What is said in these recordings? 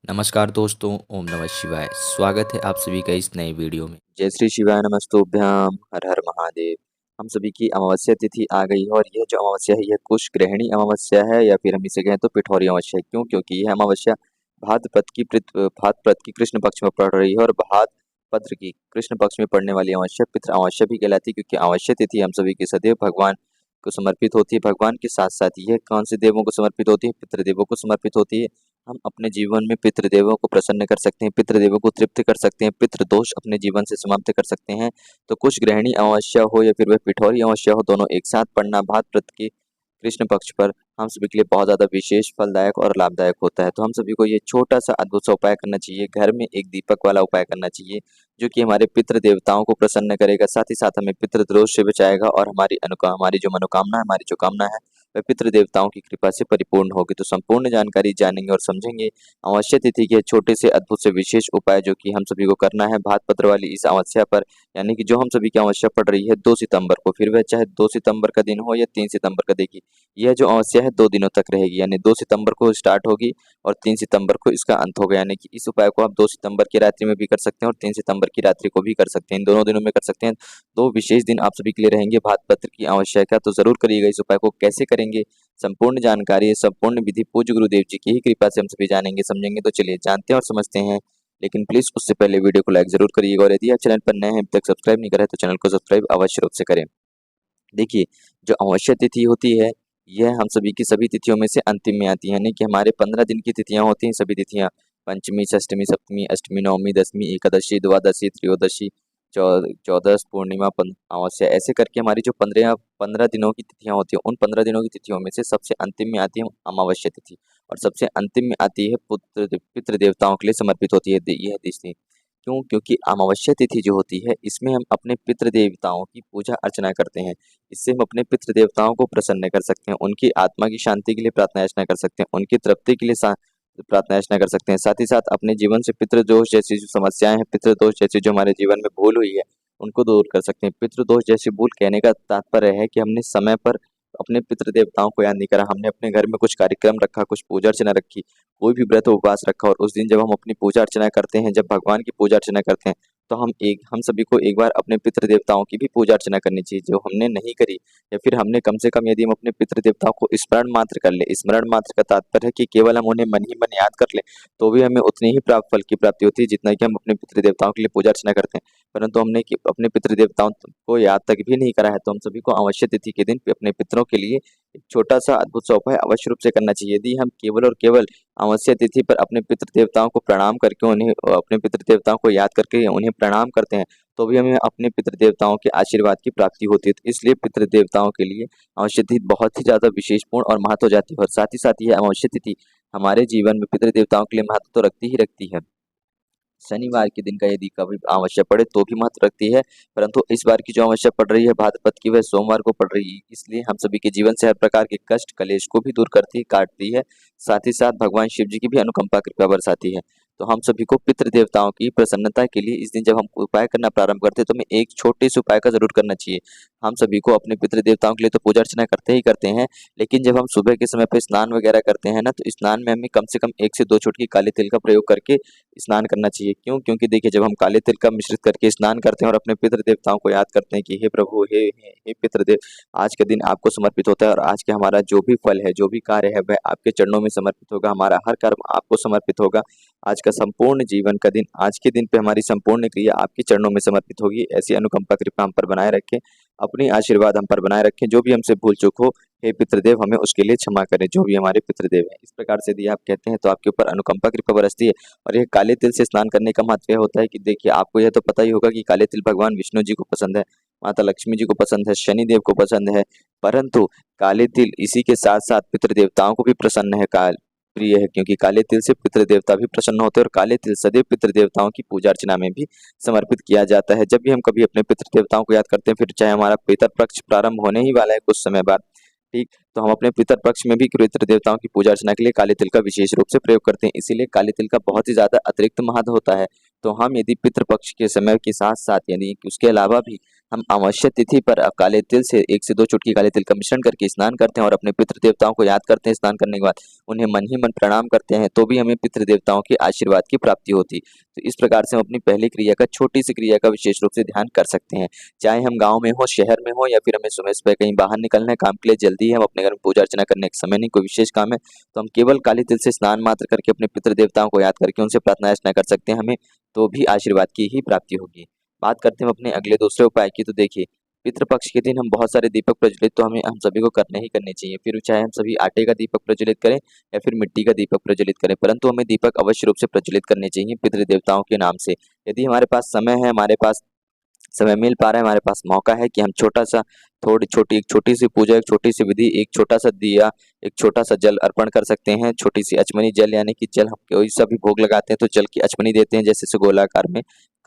नमस्कार दोस्तों, ओम नमः शिवाय। स्वागत है आप सभी का इस नए वीडियो में। जय श्री शिवाय नमस्तुभ्याम हर हर महादेव। हम सभी की अमावस्या तिथि आ गई है और यह जो अमावस्या है यह कुश ग्रहणी अमावस्या है या फिर हम इसे कहें तो पिठौरी अमावस्या है। क्यों? क्योंकि यह अमावस्या भाद्रपद की कृष्ण पक्ष में पड़ रही है और भाद्रपद की कृष्ण पक्ष में पड़ने वाली अमावस्या पितृ अमावस्या भी कहलाती है, क्योंकि अमावस्या तिथि हम सभी की सदैव भगवान को समर्पित होती है। भगवान के साथ साथ यह कौन से देवों को समर्पित होती है? पितृदेवों को समर्पित होती है। हम अपने जीवन में पितृदेवों को प्रसन्न कर सकते हैं, पितृदेवों को तृप्त कर सकते हैं, पितृदोष अपने जीवन से समाप्त कर सकते हैं। तो कुछ ग्रहणी अमावस्या हो या फिर वह पिठौरी अमावस्या हो, दोनों एक साथ पड़ना भाद्रपद की कृष्ण पक्ष पर हम सभी के लिए बहुत ज़्यादा विशेष फलदायक और लाभदायक होता है। तो हम सभी को ये छोटा सा अद्भुत सा उपाय करना चाहिए। घर में एक दीपक वाला उपाय करना चाहिए जो कि हमारे पितृ देवताओं को प्रसन्न करेगा, साथ ही साथ हमें पितृदोष से बचाएगा और हमारी जो मनोकामना है, हमारी जो कामना है वह पितृ देवताओं की कृपा से परिपूर्ण होगी। तो संपूर्ण जानकारी जानेंगे और समझेंगे अमावस्या तिथि के छोटे से अद्भुत से विशेष उपाय जो कि हम सभी को करना है भाद्रपद वाली इस अमावस्या पर, यानी कि जो हम सभी की अमावस्या पड़ रही है 2 सितंबर को, फिर वह चाहे 2 सितंबर का दिन हो या 3 सितंबर का। देखिए, यह जो अमावस्या है 2 दिनों तक रहेगी, यानी 2 सितंबर को स्टार्ट होगी और 3 सितंबर को इसका अंत होगा। यानी कि इस उपाय को आप 2 सितंबर की रात्रि में भी कर सकते हैं और 3 सितंबर की रात्रि को भी कर सकते हैं। इन दोनों दिनों में कर सकते हैं। 2 विशेष दिन आप सभी के लिए रहेंगे भाद्रपद की अमावस्या का, तो ज़रूर करिएगा। इस उपाय को कैसे करेंगे, संपूर्ण जानकारी, संपूर्ण विधि पूज्य गुरुदेव जी की ही कृपा से हम सभी जानेंगे समझेंगे। तो चलिए जानते हैं और समझते हैं, लेकिन प्लीज़ उससे पहले वीडियो को लाइक ज़रूर करिएगा और यदि आप चैनल पर नए हैं, अभी तक सब्सक्राइब नहीं करा है तो चैनल को सब्सक्राइब अवश्य रूप से करें। देखिए, जो अमावस्या तिथि होती है, यह हम सभी की सभी तिथियों में से अंतिम में आती है, यानी कि हमारे 15 दिन की तिथियाँ होती हैं। सभी तिथियाँ पंचमी, षष्ठमी, सप्तमी, अष्टमी, नवमी, दशमी, एकादशी, द्वादशी, त्रयोदशी, चौदस, पूर्णिमा, अमावस्या, ऐसे करके हमारी जो 15 दिनों की तिथियाँ होती हैं, उन 15 दिनों की तिथियों में से सबसे अंतिम में आती है अमावस्या तिथि और सबसे अंतिम में आती है पितृ देवताओं के लिए समर्पित होती है यह तिथि। क्यों? क्योंकि अमावस्या तिथि जो होती है इसमें हम अपने पितृ देवताओं की पूजा अर्चना करते हैं। इससे हम अपने पितृ देवताओं को प्रसन्न कर सकते हैं, उनकी आत्मा की शांति के लिए प्रार्थना याचना कर सकते हैं, उनकी तृप्ति के लिए प्रार्थना याचना कर सकते हैं। साथ ही साथ अपने जीवन से पितृदोष जैसी जो समस्याएं हैं, पितृदोष जैसी जो हमारे जीवन में भूल हुई है, उनको दूर कर सकते हैं। पितृदोष जैसी भूल कहने का तात्पर्य है कि हमने समय पर अपने पितृ देवताओं को याद नहीं करा, हमने अपने घर में कुछ कार्यक्रम रखा, कुछ पूजा अर्चना रखी, कोई भी व्रत उपवास रखा और उस दिन जब हम अपनी पूजा अर्चना करते हैं, जब भगवान की पूजा अर्चना करते हैं, तो हम सभी को एक बार अपने पितृ देवताओं की भी पूजा अर्चना करनी चाहिए जो हमने नहीं करी, या फिर हमने कम से कम यदि हम अपने पितृ देवताओं को स्मरण मात्र कर ले। स्मरण मात्र का तात्पर्य है कि केवल हम उन्हें मन ही मन याद कर ले, तो भी हमें उतनी ही प्राप्त फल की प्राप्ति होती है जितना कि हम अपने पितृ देवताओं के लिए पूजा अर्चना करते हैं। परंतु हमने अपने पितृ देवताओं को याद तक भी नहीं करा है, तो हम सभी को अमावस्या तिथि के दिन अपने पितरों के लिए एक छोटा सा अद्भुत सा उपाय अवश्य रूप से करना चाहिए। यदि हम केवल और केवल अमावस्या तिथि पर अपने पितृ देवताओं को प्रणाम करके उन्हें अपने पितृ देवताओं को याद करके उन्हें प्रणाम करते हैं, तो भी हमें अपने पितृ देवताओं के आशीर्वाद की प्राप्ति होती है। तो इसलिए पितृ देवताओं के लिए अमावस्या तिथि बहुत ही ज़्यादा विशेषपूर्ण और महत्व हो जाती है और साथ ही साथ यह अमावस्या तिथि हमारे जीवन में पितृ देवताओं के लिए महत्व तो रखती ही रखती है। शनिवार के दिन का यदि कभी अमावस्या पड़े तो भी महत्व रखती है, परंतु इस बार की जो अमावस्या पड़ रही है भाद्रपद की, वह सोमवार को पड़ रही है, इसलिए हम सभी के जीवन से हर प्रकार के कष्ट कलेश को भी दूर करती है, काटती है। साथ ही साथ भगवान शिव जी की भी अनुकंपा कृपा बरसाती है। तो हम सभी को पितृ देवताओं की प्रसन्नता के लिए इस दिन जब हम उपाय करना प्रारंभ करते हैं, तो हमें एक छोटे से उपाय का जरूर करना चाहिए। हम सभी को अपने पितृ देवताओं के लिए तो पूजा अर्चना करते ही करते हैं, लेकिन जब हम सुबह के समय पर स्नान वगैरह करते हैं ना, तो स्नान में हमें कम से कम 1 से 2 चुटकी काले तिल का प्रयोग करके स्नान करना चाहिए। क्यों? क्योंकि देखिए, जब हम काले तिल का मिश्रित करके स्नान करते हैं और अपने पितृ देवताओं को याद करते हैं कि हे प्रभु, हे पितृदेव, आज का दिन आपको समर्पित होता है और आज के हमारा जो भी फल है, जो भी कार्य है, वह आपके चरणों में समर्पित होगा, हमारा हर कर्म आपको समर्पित होगा। आज का संपूर्ण जीवन का दिन, आज के दिन पे हमारी संपूर्ण क्रिया आपके चरणों में समर्पित होगी। ऐसी अनुकंपा कृपा हम पर बनाए रखें, अपनी आशीर्वाद हम पर बनाए रखें। जो भी हमसे भूल चूक हो, हे पितृदेव, हमें उसके लिए क्षमा करें, जो भी हमारे पितृदेव हैं। इस प्रकार से यदि आप कहते हैं तो आपके ऊपर अनुकंपा कृपा बरसती है। और ये काले तिल से स्नान करने का महत्व यह होता है कि देखिए, आपको यह तो पता ही होगा कि काले तिल भगवान विष्णु जी को पसंद है, माता लक्ष्मी जी को पसंद है, शनि देव को पसंद है, परंतु काले तिल इसी के साथ साथ पितृ देवताओं को भी प्रसन्न है, काल प्रिय है, क्योंकि काले तिल से पितृ देवता भी प्रसन्न होते हैं और काले तिल सदैव पितृ देवताओं की पूजा अर्चना में भी समर्पित किया जाता है। जब भी हम कभी अपने पितृ देवताओं को याद करते हैं, फिर चाहे हमारा पितर पक्ष प्रारंभ होने ही वाला है कुछ समय बाद, ठीक, तो हम अपने पितर पक्ष में भी पितृ देवताओं की पूजा अर्चना के लिए काले तिल का विशेष रूप से प्रयोग करते हैं। इसीलिए काले तिल का बहुत ही ज्यादा अतिरिक्त महत्व होता है। तो हम यदि पितृ पक्ष के समय के साथ साथ, यानी कि उसके अलावा भी हम अमावस्या तिथि पर काले तिल से 1 से 2 चुटकी काले तिल का मिश्रण करके स्नान करते हैं और अपने पितृ देवताओं को याद करते हैं। स्नान करने के बाद उन्हें मन ही मन प्रणाम करते हैं, तो भी हमें पितृ देवताओं के आशीर्वाद की प्राप्ति होती। तो इस प्रकार से हम अपनी पहली क्रिया का, छोटी सी क्रिया का विशेष रूप से ध्यान कर सकते हैं। चाहे हम गाँव में हो, शहर में हो, या फिर हमें सुबह-सुबह कहीं बाहर निकलना है काम के लिए, जल्दी है, हम अपने घर में पूजा अर्चना करने का समय नहीं, कोई विशेष काम है, तो हम केवल काले तिल से स्नान मात्र करके अपने पितृ देवताओं को याद करके उनसे प्रार्थना अर्चना कर सकते हैं, हमें तो भी आशीर्वाद की ही प्राप्ति होगी। बात करते हैं हम अपने अगले दूसरे उपाय की। तो देखिए, पितृपक्ष के दिन हम बहुत सारे दीपक प्रज्वलित तो हम सभी को करने ही करने चाहिए। फिर चाहे हम सभी आटे का दीपक प्रज्वलित करें या फिर मिट्टी का दीपक प्रज्वलित करें, परंतु हमें दीपक अवश्य रूप से प्रज्वलित करने चाहिए पितृ देवताओं के नाम से। यदि हमारे पास समय है, हमारे पास समय मिल पा रहा है, हमारे पास मौका है कि हम छोटा-सा, एक छोटी-सी पूजा, एक छोटी-सी विधि, एक छोटा-सा दिया, एक छोटा-सा जल अर्पण कर सकते हैं। छोटी-सी अचमनी जल, यानी कि जल हम कोई सा भी भोग लगाते हैं तो जल की अचमनी देते हैं, जैसे गोलाकार में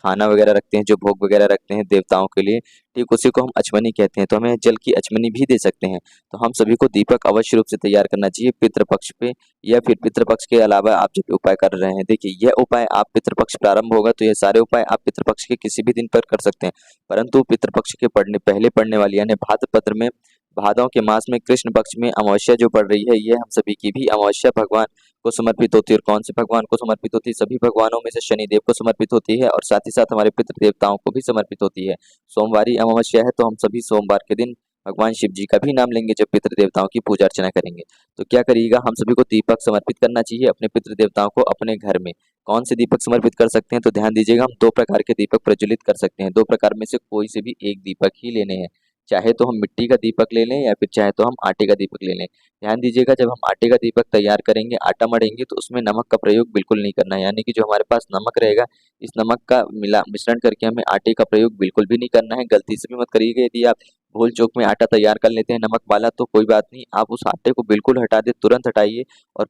खाना वगैरह रखते हैं, जो भोग वगैरह रखते हैं देवताओं के लिए, ठीक उसी को हम अचमनी कहते हैं। तो हमें जल की अचमनी भी दे सकते हैं। तो हम सभी को दीपक अवश्य रूप से तैयार करना चाहिए पितृपक्ष पे, या फिर पितृपक्ष के अलावा आप जो भी उपाय कर रहे हैं। देखिए, यह उपाय आप पितृपक्ष प्रारंभ होगा तो ये सारे उपाय आप पितृपक्ष के किसी भी दिन पर कर सकते हैं। परंतु पितृपक्ष के पहले पड़ने वाली, यानी भाद्रपद में, भादों के मास में कृष्ण पक्ष में अमावस्या जो पड़ रही है, ये हम सभी की भी अमावस्या भगवान को समर्पित होती है। और कौन से भगवान को समर्पित होती है? सभी भगवानों में से शनिदेव को समर्पित होती है, और साथ ही साथ हमारे पितृ देवताओं को भी समर्पित होती है। सोमवारी अमावस्या है, तो हम सभी सोमवार के दिन भगवान शिव जी का भी नाम लेंगे जब पितृ देवताओं की पूजा अर्चना करेंगे। तो क्या करिएगा, हम सभी को दीपक समर्पित करना चाहिए अपने पितृ देवताओं को अपने घर में। कौन से दीपक समर्पित कर सकते हैं? तो ध्यान दीजिएगा, हम 2 प्रकार के दीपक प्रज्वलित कर सकते हैं। 2 प्रकार में से कोई से भी एक दीपक ही लेने हैं। चाहे तो हम मिट्टी का दीपक ले लें या फिर चाहे तो हम आटे का दीपक ले लें। ध्यान दीजिएगा, जब हम आटे का दीपक तैयार करेंगे, आटा मढ़ेंगे, तो उसमें नमक का प्रयोग बिल्कुल नहीं करना है। यानी कि जो हमारे पास नमक रहेगा, इस नमक का मिश्रण करके हमें आटे का प्रयोग बिल्कुल भी नहीं करना है। गलती से भी मत करिएगा। यदि आप भूल चूक में आटा तैयार कर लेते हैं नमक वाला, तो कोई बात नहीं, आप उस आटे को बिल्कुल हटा दें, तुरंत हटाइए, और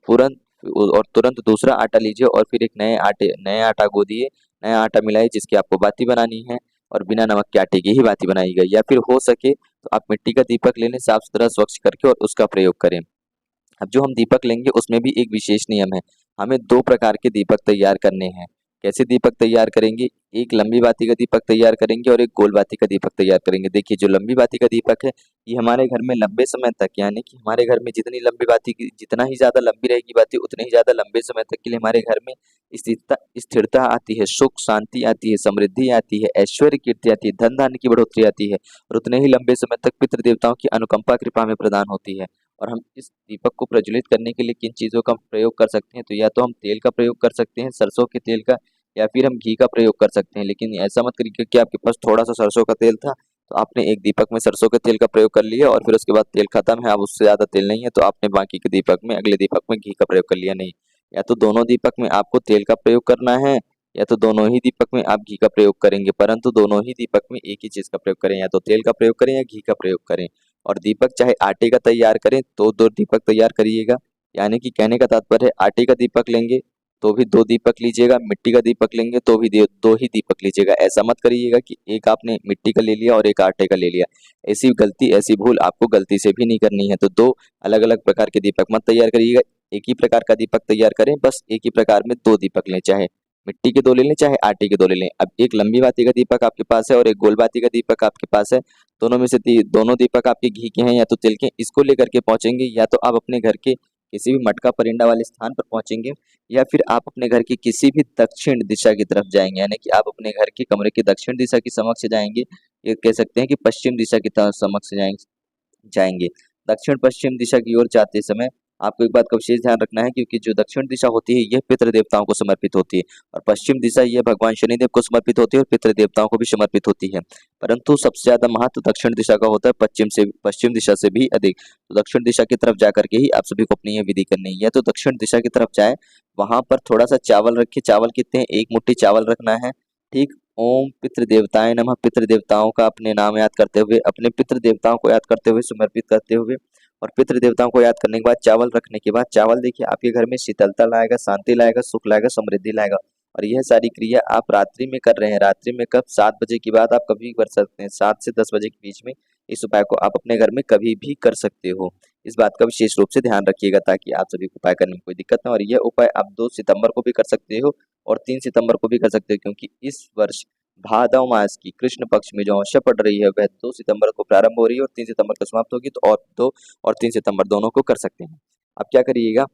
तुरंत दूसरा आटा लीजिए और फिर एक नए आटा गूंदिए, नया आटा मिलाइए, जिसकी आपको बाती बनानी है, और बिना नमक के आटे की ही बाती बनाइएगा। या फिर हो सके तो आप मिट्टी का दीपक ले लें, साफ-सुथरा स्वच्छ करके, और उसका प्रयोग करें। अब जो हम दीपक लेंगे उसमें भी एक विशेष नियम है। हमें 2 प्रकार के दीपक तैयार करने हैं। कैसे दीपक तैयार करेंगे? एक लंबी बाती का दीपक तैयार करेंगे और एक गोल बाती का दीपक तैयार करेंगे। देखिए, जो लंबी बाती का दीपक है, ये हमारे घर में लंबे समय तक, यानी कि हमारे घर में जितना ही ज़्यादा लंबी रहेगी बाती, उतने ही ज़्यादा लंबे समय तक के लिए हमारे घर में स्थिरता आती है, सुख शांति आती है, समृद्धि आती है, ऐश्वर्य कीर्ति आती है, धन-धान्य की बढ़ोतरी आती है, और उतने ही लंबे समय तक पितृ देवताओं की अनुकंपा कृपा हमें प्रदान होती है। और हम इस दीपक को प्रज्वलित करने के लिए किन चीज़ों का प्रयोग कर सकते हैं? तो या तो हम तेल का प्रयोग कर सकते हैं, सरसों के तेल का, या फिर हम घी का प्रयोग कर सकते हैं। लेकिन ऐसा मत करिए कि आपके पास थोड़ा-सा सरसों का तेल था, तो आपने एक दीपक में सरसों के तेल का प्रयोग कर लिया, और फिर उसके बाद तेल खत्म है, अब उससे ज़्यादा तेल नहीं है, तो आपने बाकी के दीपक में, अगले दीपक में घी का प्रयोग कर लिया। नहीं, या तो दोनों दीपक में आपको तेल का प्रयोग करना है, या तो दोनों ही दीपक में आप घी का प्रयोग करेंगे, परंतु दोनों ही दीपक में एक ही चीज़ का प्रयोग करें, या तो तेल का प्रयोग करें या घी का प्रयोग करें। और दीपक चाहे आटे का तैयार करें तो 2 दीपक तैयार करिएगा। यानी कि कहने का तात्पर्य है, आटे का दीपक लेंगे तो भी 2 दीपक लीजिएगा, मिट्टी का दीपक लेंगे तो भी 2 ही दीपक लीजिएगा। ऐसा मत करिएगा कि एक आपने मिट्टी का ले लिया और एक आटे का ले लिया। ऐसी भूल आपको गलती से भी नहीं करनी है। तो 2 अलग-अलग प्रकार के दीपक मत तैयार करिएगा। एक ही प्रकार का दीपक तैयार करें, बस एक ही प्रकार में 2 दीपक लें, चाहे मिट्टी के 2 ले लें, चाहे आटे के 2 ले लें। अब एक लंबी बाती का दीपक आपके पास है और एक गोल बाती का दीपक आपके पास है। दोनों में से दोनों दीपक आपके घी के हैं या तो तिल के, इसको लेकर के पहुंचेंगे, या तो आप अपने घर के किसी भी मटका परिंडा वाले स्थान पर पहुंचेंगे, या फिर आप अपने घर की किसी भी दक्षिण दिशा की तरफ जाएंगे। यानी कि आप अपने घर के कमरे की दक्षिण दिशा की समक्ष जाएंगे, ये कह सकते हैं कि पश्चिम दिशा की तरफ समक्ष जाएंगे। दक्षिण पश्चिम दिशा की ओर जाते समय आपको एक बात का विशेष ध्यान रखना है, क्योंकि जो दक्षिण दिशा होती है यह पितृ देवताओं को समर्पित होती है, और पश्चिम दिशा यह भगवान शनिदेव को समर्पित होती है और पितृ देवताओं को भी समर्पित होती है। परंतु सबसे ज्यादा महत्व दक्षिण दिशा का होता है, पश्चिम दिशा से भी अधिक। तो दक्षिण दिशा की तरफ जाकर के ही आप सभी को अपनी यह विधि करनी है। तो दक्षिण दिशा की तरफ जाए, वहां पर थोड़ा सा चावल रखिए। चावल कितने? 1 मुट्ठी चावल रखना है। ठीक, ओम पितृ देवताएं नमः, पितृ देवताओं का अपने नाम याद करते हुए, अपने पितृ देवताओं को याद करते हुए, समर्पित करते हुए, और पितृ देवताओं को याद करने के बाद चावल रखने के बाद, चावल देखिए आपके घर में शीतलता लाएगा, शांति लाएगा, सुख लाएगा, समृद्धि लाएगा। और यह सारी क्रिया आप रात्रि में कर रहे हैं। रात्रि में कब? 7 बजे के बाद आप कभी भी कर सकते हैं। 7 से 10 बजे के बीच में इस उपाय को आप अपने घर में कभी भी कर सकते हो। इस बात का विशेष रूप से ध्यान रखिएगा, ताकि आप सभी को उपाय करने में कोई दिक्कत ना हो। और यह उपाय आप 2 सितंबर को भी कर सकते हो और 3 सितंबर को भी कर सकते हो, क्योंकि इस वर्ष भादव मास की कृष्ण पक्ष में जो अमावस्या पड़ रही है वह 2 सितंबर को प्रारंभ हो रही है और 3 सितंबर को समाप्त होगी। तो और 2 और 3 सितंबर दोनों को कर सकते हैं। अब क्या करिएगा,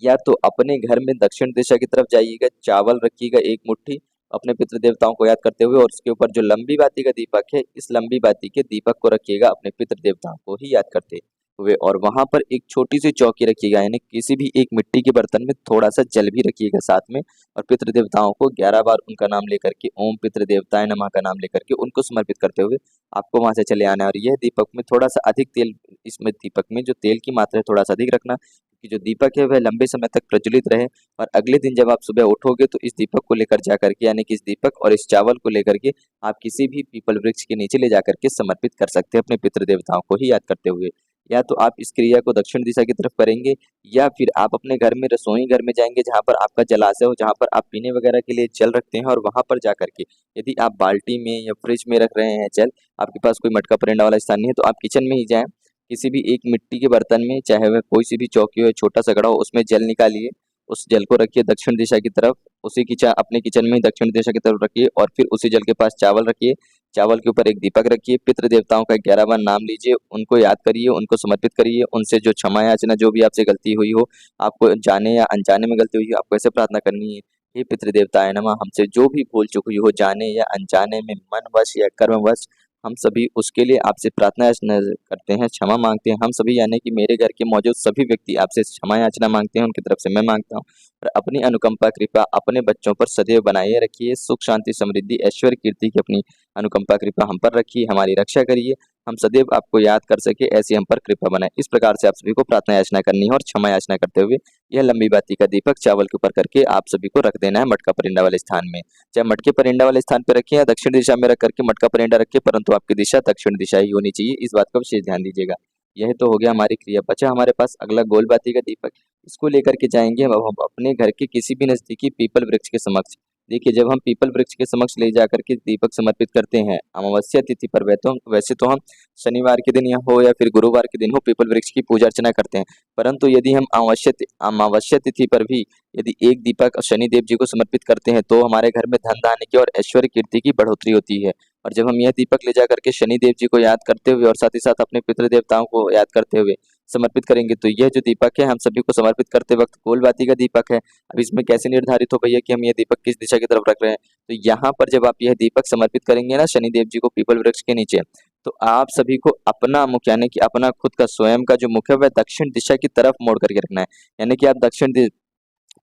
या तो अपने घर में दक्षिण दिशा की तरफ जाइएगा, चावल रखिएगा 1 मुट्ठी अपने पितृ देवताओं को याद करते हुए, और उसके ऊपर जो लंबी बाती का दीपक है, इस लंबी बाती के दीपक को रखिएगा अपने पितृ देवताओं को ही याद करते हुए, और वहां पर एक छोटी सी चौकी रखिएगा, यानी किसी भी एक मिट्टी के बर्तन में थोड़ा सा जल भी रखिएगा साथ में, और पितृ देवताओं को 11 बार उनका नाम लेकर के, ओम पितृ देवताय नमः का नाम लेकर के उनको समर्पित करते हुए आपको वहां से चले आना है। और यह दीपक में थोड़ा सा अधिक तेल, इसमें दीपक में जो तेल की मात्रा है थोड़ा सा अधिक रखना, कि जो दीपक है वह लंबे समय तक प्रज्वलित रहे। और अगले दिन जब आप सुबह उठोगे तो इस दीपक को लेकर जा करके, यानी कि इस दीपक और इस चावल को लेकर के आप किसी भी पीपल वृक्ष के नीचे ले जाकर के समर्पित कर सकते हैं अपने पितृ देवताओं को ही याद करते हुए। या तो आप इस क्रिया को दक्षिण दिशा की तरफ करेंगे, या फिर आप अपने घर में रसोई घर में जाएंगे जहां पर आपका जलाशय हो, जहां पर आप पीने वगैरह के लिए जल रखते हैं, और वहां पर जा करके यदि आप बाल्टी में या फ्रिज में रख रहे हैं जल, आपके पास कोई मटका परिंडा वाला स्थान नहीं है, तो आप किचन में ही जाएं, किसी भी एक मिट्टी के बर्तन में, चाहे वह कोई सी भी चौकी हो या छोटा सा घड़ा हो, उसमें जल निकालिए, उस जल को रखिए दक्षिण दिशा की तरफ, उसी किचन अपने किचन में ही दक्षिण दिशा की तरफ रखिए, और फिर उसी जल के पास चावल रखिए, चावल के ऊपर एक दीपक रखिए, पितृ देवताओं का 11 बार नाम लीजिए, उनको याद करिए, उनको समर्पित करिए, उनसे जो क्षमा याचना, जो भी आपसे गलती हुई हो, आपको जाने या अनजाने में गलती हुई हो, आपको ऐसे प्रार्थना करनी है, हे पितृ देवताय नमः, हमसे जो भी भूल चूक हुई हो, जाने या अनजाने में, मनवश या कर्मवश, हम सभी उसके लिए आपसे प्रार्थना याचना करते हैं, क्षमा मांगते हैं। हम सभी, यानी कि मेरे घर के मौजूद सभी व्यक्ति आपसे क्षमा याचना मांगते हैं, उनकी तरफ से मैं मांगता हूँ। और अपनी अनुकंपा कृपा अपने बच्चों पर सदैव बनाए रखिए, सुख शांति समृद्धि ऐश्वर्य कीर्ति की अपनी अनुकंपा कृपा हम पर रखिए, हमारी रक्षा करिए, हम सदैव आपको याद कर सके ऐसी हम पर कृपा बनाए। इस प्रकार से आप सभी को प्रार्थना याचना करनी है, और क्षमा याचना करते हुए यह लंबी बाती का दीपक चावल के ऊपर करके आप सभी को रख देना है मटका परिंडा वाले स्थान में। चाहे मटके परिंडा वाले स्थान पर रखिए या दक्षिण दिशा में रख करके मटका परिंडा रखिए, परंतु आपकी दिशा दक्षिण दिशा ही होनी चाहिए, इस बात का विशेष ध्यान दीजिएगा। यह तो हो गया हमारी क्रिया। बचा हमारे पास अगला गोल बाती का दीपक। इसको लेकर के जाएंगे अब हम अपने घर के किसी भी नजदीकी पीपल वृक्ष के समक्ष। देखिए, जब हम पीपल वृक्ष के समक्ष ले जाकर के दीपक समर्पित करते हैं अमावस्या तिथि पर, वैसे तो हम शनिवार के दिन या हो या फिर गुरुवार के दिन हो पीपल वृक्ष की पूजा अर्चना करते हैं, परंतु यदि हम अमावस्या तिथि पर भी यदि एक दीपक शनिदेव जी को समर्पित करते हैं, तो हमारे घर में धन धान्य की और ऐश्वर्य कीर्ति की बढ़ोतरी होती है। और जब हम यह दीपक ले जाकर के शनिदेव जी को याद करते हुए और साथ ही साथ अपने पितृ देवताओं को याद करते हुए समर्पित करेंगे, तो यह जो दीपक है हम सभी को समर्पित करते वक्त गोलबाती का दीपक है। अब इसमें कैसे निर्धारित हो भैया कि हम यह दीपक किस दिशा की तरफ रख रहे हैं? तो यहाँ पर जब आप यह दीपक समर्पित करेंगे ना शनिदेव जी को पीपल वृक्ष के नीचे, तो आप सभी को अपना मुख, यानी कि अपना खुद का स्वयं का जो मुख है वह दक्षिण दिशा की तरफ मोड़ करके रखना है। यानी कि आप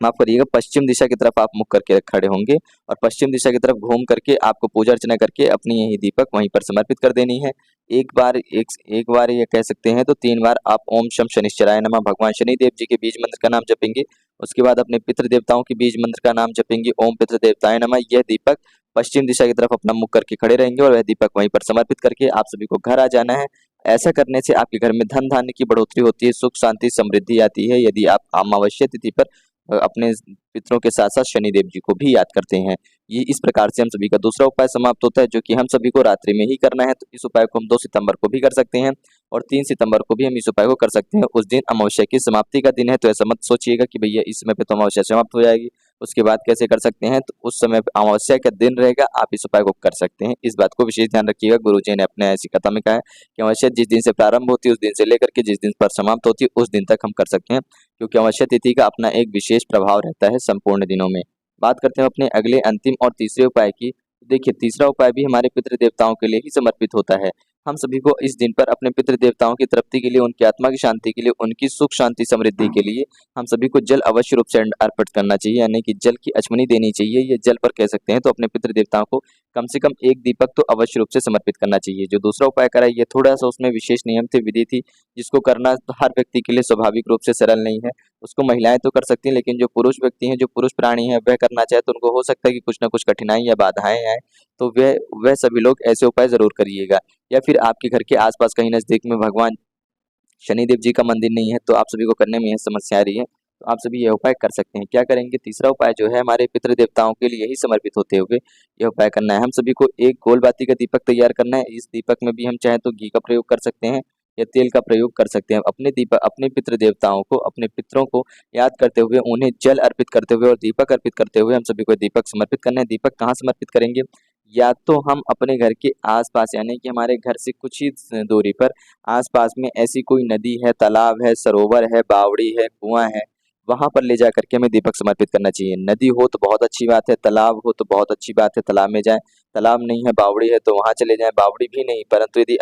माफ करिएगा, पश्चिम दिशा की तरफ आप मुख करके खड़े होंगे, और पश्चिम दिशा की तरफ घूम करके आपको पूजा अर्चना करके अपनी यही दीपक वहीं पर समर्पित कर देनी है। एक बार ये कह सकते हैं तो 3 बार आप ओम शम शनिश्चराय नमः भगवान शनिदेव जी के बीज मंत्र का नाम जपेंगे। उसके बाद अपने पितृ देवताओं के बीज मंत्र का नाम जपेंगे, ओम पितृ देवताय नमः। यह दीपक पश्चिम दिशा की तरफ अपना मुख करके खड़े रहेंगे, और वह दीपक वहीं पर समर्पित करके आप सभी को घर आ जाना है। ऐसा करने से आपके घर में धन धान्य की बढ़ोतरी होती है, सुख शांति समृद्धि आती है, यदि आप अमावस्या तिथि पर अपने पितरों के साथ साथ शनिदेव जी को भी याद करते हैं। ये इस प्रकार से हम सभी का दूसरा उपाय समाप्त होता है, जो कि हम सभी को रात्रि में ही करना है। तो इस उपाय को हम 2 सितंबर को भी कर सकते हैं, और 3 सितंबर को भी हम इस उपाय को कर सकते हैं। उस दिन अमावस्या की समाप्ति का दिन है, तो ऐसा मत सोचिएगा कि भैया इस समय पे तो अमावस्या समाप्त हो जाएगी, उसके बाद कैसे कर सकते हैं। तो उस समय पे अमावस्या का दिन रहेगा, आप इस उपाय को कर सकते हैं। इस बात को विशेष ध्यान रखिएगा। गुरु जी ने अपने ऐसी कथा में कहा है कि अमावस्या जिस दिन से प्रारंभ होती है उस दिन से लेकर के जिस दिन पर समाप्त होती है उस दिन तक हम कर सकते हैं, क्योंकि अमावस्या तिथि का अपना एक विशेष प्रभाव रहता है संपूर्ण दिनों में। बात करते हैं अपने अगले अंतिम और तीसरे उपाय की। देखिए, तीसरा उपाय भी हमारे पितृ देवताओं के लिए ही समर्पित होता है। हम सभी को इस दिन पर अपने पितृ देवताओं की तृप्ति के लिए, उनकी आत्मा की शांति के लिए, उनकी सुख शांति समृद्धि के लिए हम सभी को जल अवश्य रूप से अर्पित करना चाहिए, यानी कि जल की अचमनी देनी चाहिए। ये जल पर कह सकते हैं, तो अपने पितृ देवताओं को कम से कम एक दीपक तो अवश्य रूप से समर्पित करना चाहिए। जो दूसरा उपाय करा ये थोड़ा सा उसमें विशेष नियम थे, विधि थी, जिसको करना तो हर व्यक्ति के लिए स्वाभाविक रूप से सरल नहीं है। उसको महिलाएं तो कर सकती हैं, लेकिन जो पुरुष व्यक्ति हैं, जो पुरुष प्राणी हैं, वह करना चाहे तो उनको हो सकता है कि कुछ ना कुछ कठिनाई या बाधाएं आए, तो वह सभी लोग ऐसे उपाय जरूर करिएगा। या फिर आपके घर के आसपास कहीं नजदीक में भगवान शनिदेव जी का मंदिर नहीं है, तो आप सभी को करने में यह समस्या आ रही है, तो आप सभी यह उपाय कर सकते हैं। क्या करेंगे? तीसरा उपाय जो है हमारे पितृ देवताओं के लिए ही समर्पित होते हुए यह उपाय करना है। हम सभी को एक गोल बाती का दीपक तैयार करना है। इस दीपक में भी हम चाहे तो घी का प्रयोग कर सकते हैं या तेल का प्रयोग कर सकते हैं। अपने पितृ देवताओं को, अपने पितरों को याद करते हुए, उन्हें जल अर्पित करते हुए और दीपक अर्पित करते हुए हम सभी को दीपक समर्पित करना है। दीपक कहाँ समर्पित करेंगे? या तो हम अपने घर के आस-पास यानी कि हमारे घर से कुछ ही दूरी पर आस-पास में ऐसी कोई नदी है, तालाब है, सरोवर है, बावड़ी है, कुआँ है, वहाँ पर ले जा कर के हमें दीपक समर्पित करना चाहिए। नदी हो तो बहुत अच्छी बात है, तालाब हो तो बहुत अच्छी बात है, तालाब में जाएँ। तालाब नहीं है, बावड़ी है तो वहाँ चले जाएँ, बावड़ी भी नहीं परंतु यदि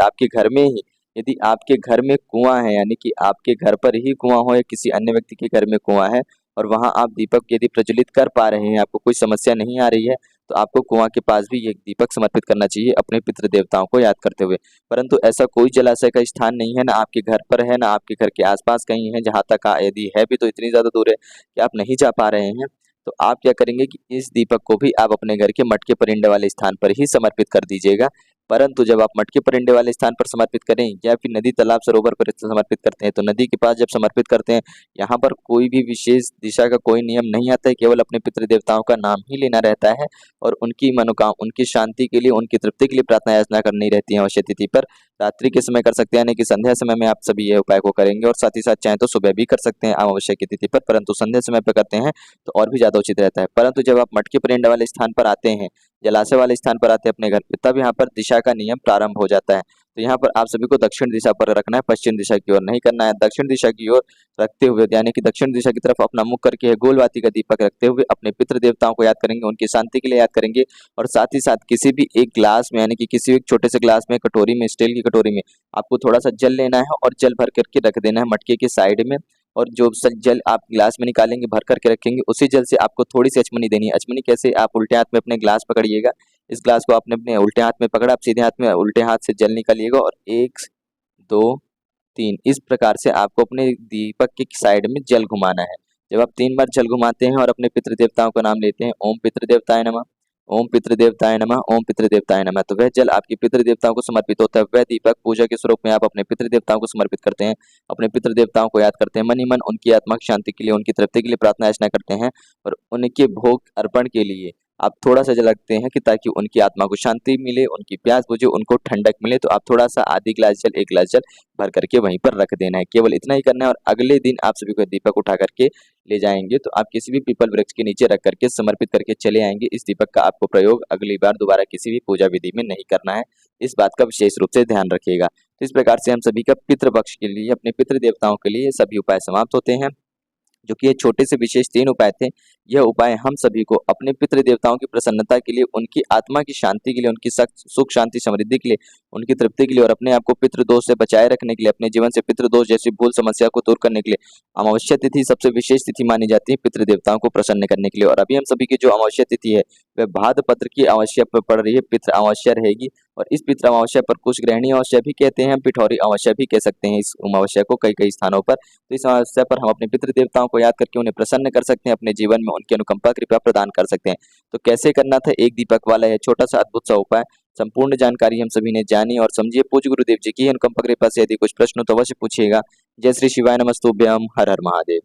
आपके घर में कुआँ है यानी कि आपके घर पर ही कुआँ हो या किसी अन्य व्यक्ति के घर में कुआँ है और वहाँ आप दीपक यदि प्रज्वलित कर पा रहे हैं, आपको कोई समस्या नहीं आ रही है, तो आपको कुआँ के पास भी ये दीपक समर्पित करना चाहिए अपने पितृ देवताओं को याद करते हुए। परंतु ऐसा कोई जलाशय का स्थान नहीं है, ना आपके घर पर है, ना आपके घर के आस-पास कहीं है, जहाँ तक यदि है भी तो इतनी ज़्यादा दूर है कि आप नहीं जा पा रहे हैं, तो आप क्या करेंगे कि इस दीपक को भी आप अपने घर के मटके परिंडे वाले स्थान पर ही समर्पित कर दीजिएगा। परंतु जब आप मटके परिंडे वाले स्थान पर समर्पित करें या फिर नदी, तालाब, सरोवर पर समर्पित करते हैं, तो नदी के पास जब समर्पित करते हैं, यहाँ पर कोई भी विशेष दिशा का कोई नियम नहीं आता है, केवल अपने पितृ देवताओं का नाम ही लेना रहता है और उनकी शांति के लिए, उनकी तृप्ति के लिए प्रार्थना याचना करनी रहती है अमावस्या तिथि पर। रात्रि के समय कर सकते हैं यानी कि संध्या समय में आप सभी ये उपाय को करेंगे और साथ ही साथ चाहें तो सुबह भी कर सकते हैं अमावस्या की तिथि पर, परंतु संध्या समय पे करते हैं तो और भी ज़्यादा उचित रहता है। परंतु जब आप मटके परिंडे वाले स्थान पर आते हैं, जलाशय वाले स्थान पर आते हैं अपने घर पे, तब यहाँ पर दिशा का नियम प्रारंभ हो जाता है। तो यहाँ पर आप सभी को दक्षिण दिशा पर रखना है, पश्चिम दिशा की ओर नहीं करना है। दक्षिण दिशा की ओर रखते हुए यानी कि दक्षिण दिशा की तरफ अपना मुख करके गोल बाती का दीपक रखते हुए अपने पितृ देवताओं को याद करेंगे, उनकी शांति के लिए याद करेंगे और साथ ही साथ किसी भी एक ग्लास में यानी कि किसी भी एक छोटे से ग्लास में, कटोरी में, स्टील की कटोरी में आपको थोड़ा-सा जल लेना है और जल भर करके रख देना है मटके के साइड में और जो जल आप गिलास में निकालेंगे, भर करके रखेंगे, उसी जल से आपको थोड़ी-सी अचमनी देनी है। अचमनी कैसे? आप उल्टे हाथ में अपने ग्लास पकड़िएगा। इस ग्लास को आपने अपने उल्टे हाथ में पकड़ा, आप सीधे हाथ में उल्टे हाथ से जल निकालिएगा और 1, 2, 3 इस प्रकार से आपको अपने दीपक के साइड में जल घुमाना है। जब आप 3 बार जल घुमाते हैं और अपने पितृ देवताओं का नाम लेते हैं, ओम पितृदेवताय नमः, ओम पितृदेवताय नमः, ओम पितृदेवताय नमः, तो वह जल आपके पितृ देवताओं को समर्पित होता है। वह दीपक पूजा के स्वरूप में आप अपने पितृ देवताओं को समर्पित करते हैं, अपने पितृ देवताओं को याद करते हैं, मन ही मन उनकी आत्मा की शांति के लिए, उनकी तृप्ति के लिए प्रार्थना याचना करते हैं और उनके भोग अर्पण के लिए आप थोड़ा-सा जल रखते हैं कि ताकि उनकी आत्मा को शांति मिले, उनकी प्यास बुझे, उनको ठंडक मिले, तो आप थोड़ा-सा आधी ग्लास जल, 1 ग्लास जल भर करके वहीं पर रख देना है। केवल इतना ही करना है और अगले दिन आप सभी को दीपक उठा करके ले जाएँगे, तो आप किसी भी पीपल वृक्ष के नीचे रख करके समर्पित करके चले आएँगे। इस दीपक का आपको प्रयोग अगली बार दोबारा किसी भी पूजा विधि में नहीं करना है। इस बात का विशेष रूप से ध्यान रखिएगा। तो इस प्रकार से हम सभी का पितृ पक्ष के लिए, अपने पितृ देवताओं के लिए ये सभी उपाय समाप्त होते हैं। जो कि ये छोटे से विशेष 3 उपाय थे। यह उपाय हम सभी को अपने पितृ देवताओं की प्रसन्नता के लिए, उनकी आत्मा की शांति के लिए, उनकी सुख शांति समृद्धि के लिए, उनकी तृप्ति के लिए और अपने आप को पितृ दोष से बचाए रखने के लिए, अपने जीवन से पितृ दोष जैसी भूल समस्या को दूर करने के लिए अमावस्या तिथि सबसे विशेष तिथि मानी जाती है पितृ देवताओं को प्रसन्न करने के लिए। और अभी हम सभी की जो अमावस्या तिथि है वह भाद्रपद की अमावस्या पर पड़ रही है, पितृ अमावस्या रहेगी और इस पितृ अमावस्या पर कुछ ग्रहणी अमावस्या भी कहते हैं, हम पिठौरी अमावस्या भी कह सकते हैं इस अमावस्या को कई-कई स्थानों पर। तो इस अमावस्या पर हम अपने पितृ देवताओं को याद करके उन्हें प्रसन्न कर सकते हैं, अपने जीवन में उनकी अनुकंपा कृपा प्रदान कर सकते हैं। तो कैसे करना था एक दीपक वाला यह छोटा-सा अद्भुत सा उपाय, संपूर्ण जानकारी हम सभी ने जानी और समझी। पूज्य गुरुदेव जी की अनुकंपा कृपा से यदि कुछ प्रश्न हो तो अवश्य पूछिएगा। जय श्री शिवाय नमस्तुभ्यम, हर हर महादेव।